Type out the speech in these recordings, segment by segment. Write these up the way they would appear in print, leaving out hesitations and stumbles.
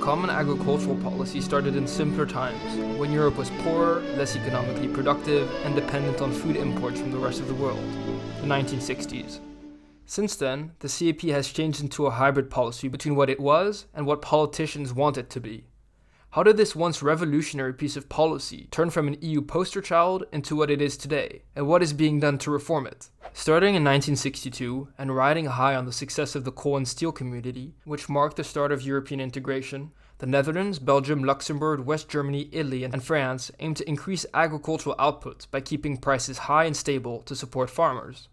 Common Agricultural Policy started in simpler times, when Europe was poorer, less economically productive, and dependent on food imports from the rest of the world, the 1960s. Since then, the CAP has changed into a hybrid policy between what it was and what politicians want it to be. How did this once revolutionary piece of policy turn from an EU poster child into what it is today, and what is being done to reform it? Starting in 1962 and riding high on the success of the coal and steel community, which marked the start of European integration, the Netherlands, Belgium, Luxembourg, West Germany, Italy, and France aimed to increase agricultural output by keeping prices high and stable to support farmers.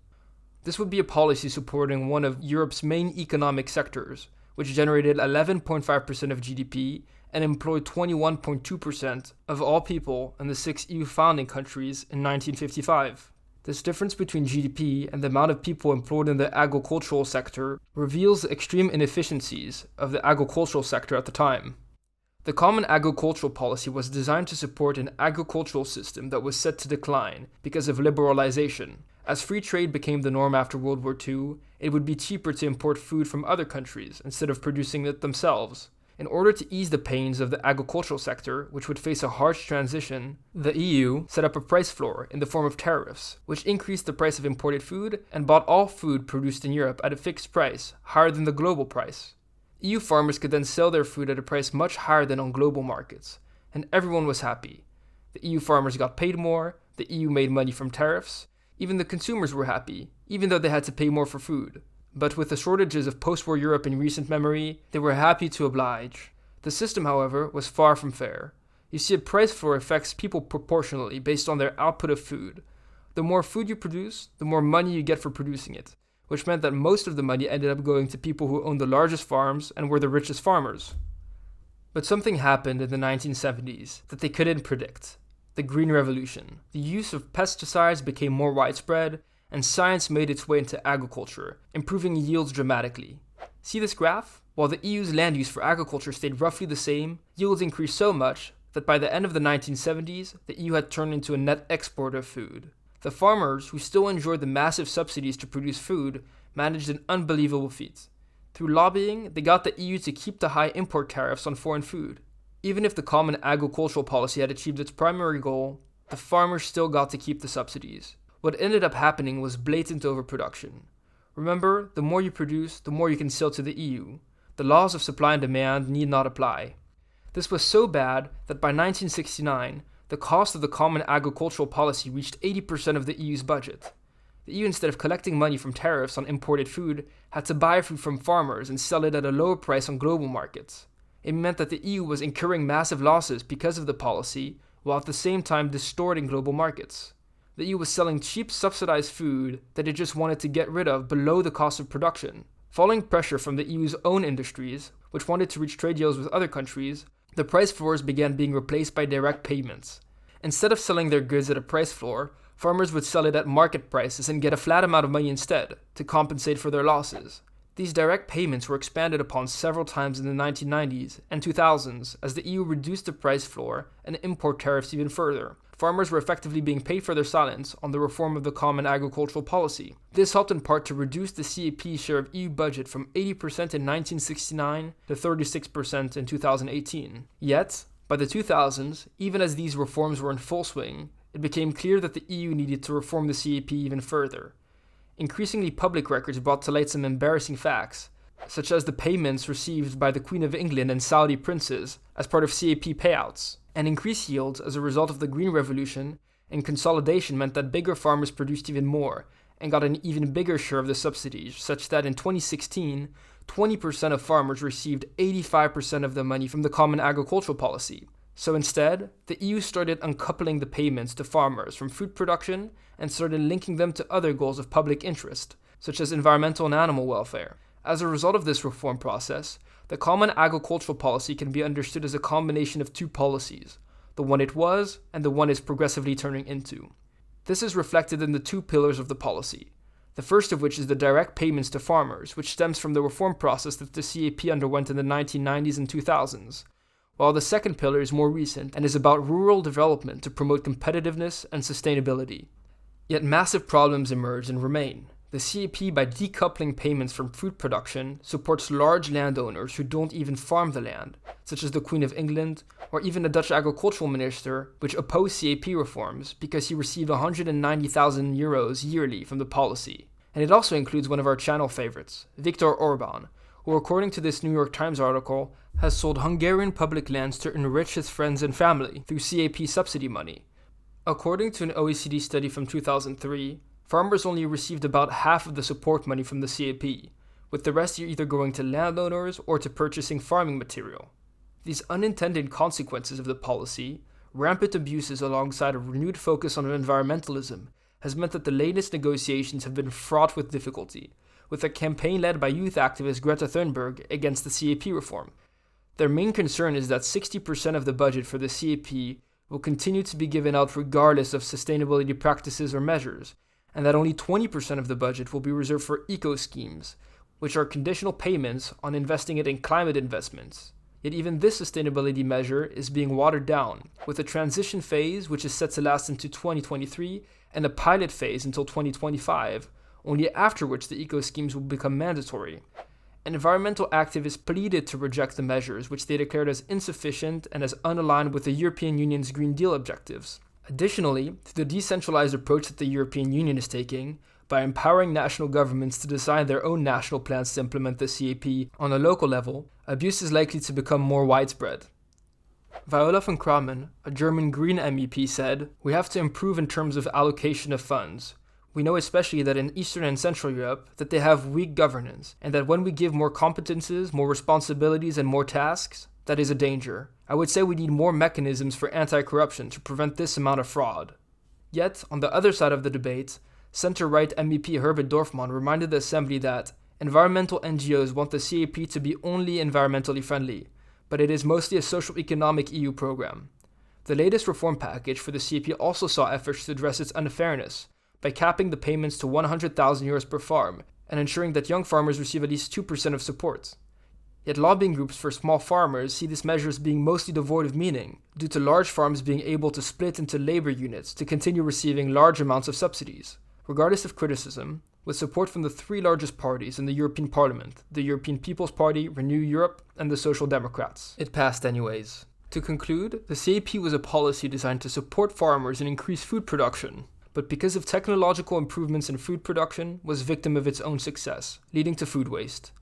This would be a policy supporting one of Europe's main economic sectors, which generated 11.5% of GDP and employed 21.2% of all people in the 6 EU founding countries in 1955. This difference between GDP and the amount of people employed in the agricultural sector reveals the extreme inefficiencies of the agricultural sector at the time. The Common Agricultural Policy was designed to support an agricultural system that was set to decline because of liberalization. As free trade became the norm after World War II, it would be cheaper to import food from other countries instead of producing it themselves. In order to ease the pains of the agricultural sector, which would face a harsh transition, the EU set up a price floor in the form of tariffs, which increased the price of imported food and bought all food produced in Europe at a fixed price, higher than the global price. EU farmers could then sell their food at a price much higher than on global markets, and everyone was happy. The EU farmers got paid more, the EU made money from tariffs, even the consumers were happy, even though they had to pay more for food. But with the shortages of post-war Europe in recent memory, they were happy to oblige. The system, however, was far from fair. You see, a price floor affects people proportionally based on their output of food. The more food you produce, the more money you get for producing it, which meant that most of the money ended up going to people who owned the largest farms and were the richest farmers. But something happened in the 1970s that they couldn't predict. The Green Revolution. The use of pesticides became more widespread, and science made its way into agriculture, improving yields dramatically. See this graph? While the EU's land use for agriculture stayed roughly the same, yields increased so much that by the end of the 1970s, the EU had turned into a net exporter of food. The farmers, who still enjoyed the massive subsidies to produce food, managed an unbelievable feat. Through lobbying, they got the EU to keep the high import tariffs on foreign food. Even if the Common Agricultural Policy had achieved its primary goal, the farmers still got to keep the subsidies. What ended up happening was blatant overproduction. Remember, the more you produce, the more you can sell to the EU. The laws of supply and demand need not apply. This was so bad that by 1969, the cost of the Common Agricultural Policy reached 80% of the EU's budget. The EU, instead of collecting money from tariffs on imported food, had to buy food from farmers and sell it at a lower price on global markets. It meant that the EU was incurring massive losses because of the policy, while at the same time distorting global markets. The EU was selling cheap subsidized food that it just wanted to get rid of below the cost of production. Following pressure from the EU's own industries, which wanted to reach trade deals with other countries, the price floors began being replaced by direct payments. Instead of selling their goods at a price floor, farmers would sell it at market prices and get a flat amount of money instead, to compensate for their losses. These direct payments were expanded upon several times in the 1990s and 2000s as the EU reduced the price floor and import tariffs even further. Farmers were effectively being paid for their silence on the reform of the Common Agricultural Policy. This helped in part to reduce the CAP's share of EU budget from 80% in 1969 to 36% in 2018. Yet, by the 2000s, even as these reforms were in full swing, it became clear that the EU needed to reform the CAP even further. Increasingly, public records brought to light some embarrassing facts, such as the payments received by the Queen of England and Saudi princes as part of CAP payouts. And increased yields as a result of the Green Revolution and consolidation meant that bigger farmers produced even more and got an even bigger share of the subsidies, such that in 2016, 20% of farmers received 85% of the money from the Common Agricultural Policy. So instead, the EU started uncoupling the payments to farmers from food production and started linking them to other goals of public interest, such as environmental and animal welfare. As a result of this reform process, the Common Agricultural Policy can be understood as a combination of two policies, the one it was and the one it's progressively turning into. This is reflected in the two pillars of the policy, the first of which is the direct payments to farmers, which stems from the reform process that the CAP underwent in the 1990s and 2000s, while the second pillar is more recent and is about rural development to promote competitiveness and sustainability. Yet massive problems emerge and remain. The CAP, by decoupling payments from food production, supports large landowners who don't even farm the land, such as the Queen of England, or even the Dutch agricultural minister, which opposed CAP reforms because he received €190,000 yearly from the policy. And it also includes one of our channel favorites, Viktor Orban, who, according to this New York Times article, has sold Hungarian public lands to enrich his friends and family through CAP subsidy money. According to an OECD study from 2003, farmers only received about half of the support money from the CAP, with the rest either going to landowners or to purchasing farming material. These unintended consequences of the policy, rampant abuses alongside a renewed focus on environmentalism, has meant that the latest negotiations have been fraught with difficulty, with a campaign led by youth activist Greta Thunberg against the CAP reform. Their main concern is that 60% of the budget for the CAP will continue to be given out regardless of sustainability practices or measures, and that only 20% of the budget will be reserved for eco-schemes, which are conditional payments on investing it in climate investments. Yet even this sustainability measure is being watered down, with a transition phase which is set to last into 2023 and a pilot phase until 2025, only after which the eco-schemes will become mandatory. Environmental activists pleaded to reject the measures, which they declared as insufficient and as unaligned with the European Union's Green Deal objectives. Additionally, through the decentralized approach that the European Union is taking, by empowering national governments to design their own national plans to implement the CAP on a local level, abuse is likely to become more widespread. Viola von Krammen, a German Green MEP, said, "We have to improve in terms of allocation of funds. We know especially that in Eastern and Central Europe that they have weak governance, and that when we give more competences, more responsibilities, and more tasks, that is a danger. I would say we need more mechanisms for anti-corruption to prevent this amount of fraud." Yet, on the other side of the debate, center-right MEP Herbert Dorfmann reminded the Assembly that environmental NGOs want the CAP to be only environmentally friendly, but it is mostly a social-economic EU program. The latest reform package for the CAP also saw efforts to address its unfairness, by capping the payments to €100,000 per farm and ensuring that young farmers receive at least 2% of support. Yet lobbying groups for small farmers see this measure as being mostly devoid of meaning, due to large farms being able to split into labor units to continue receiving large amounts of subsidies. Regardless of criticism, with support from the three largest parties in the European Parliament, the European People's Party, Renew Europe, and the Social Democrats, it passed anyways. To conclude, the CAP was a policy designed to support farmers and increase food production, but because of technological improvements in food production, was victim of its own success, leading to food waste.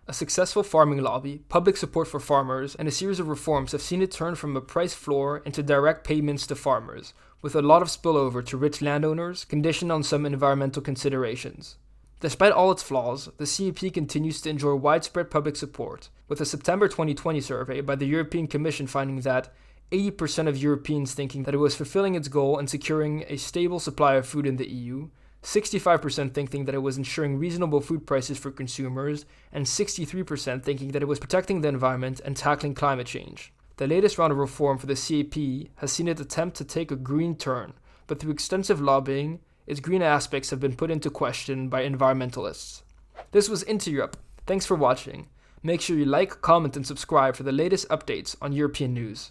A successful farming lobby, public support for farmers, and a series of reforms have seen it turn from a price floor into direct payments to farmers, with a lot of spillover to rich landowners, conditioned on some environmental considerations. Despite all its flaws, the CAP continues to enjoy widespread public support, with a September 2020 survey by the European Commission finding that 80% of Europeans thinking that it was fulfilling its goal and securing a stable supply of food in the EU, 65% thinking that it was ensuring reasonable food prices for consumers, and 63% thinking that it was protecting the environment and tackling climate change. The latest round of reform for the CAP has seen it attempt to take a green turn, but through extensive lobbying, its green aspects have been put into question by environmentalists. This was Into Europe. Thanks for watching. Make sure you like, comment, and subscribe for the latest updates on European news.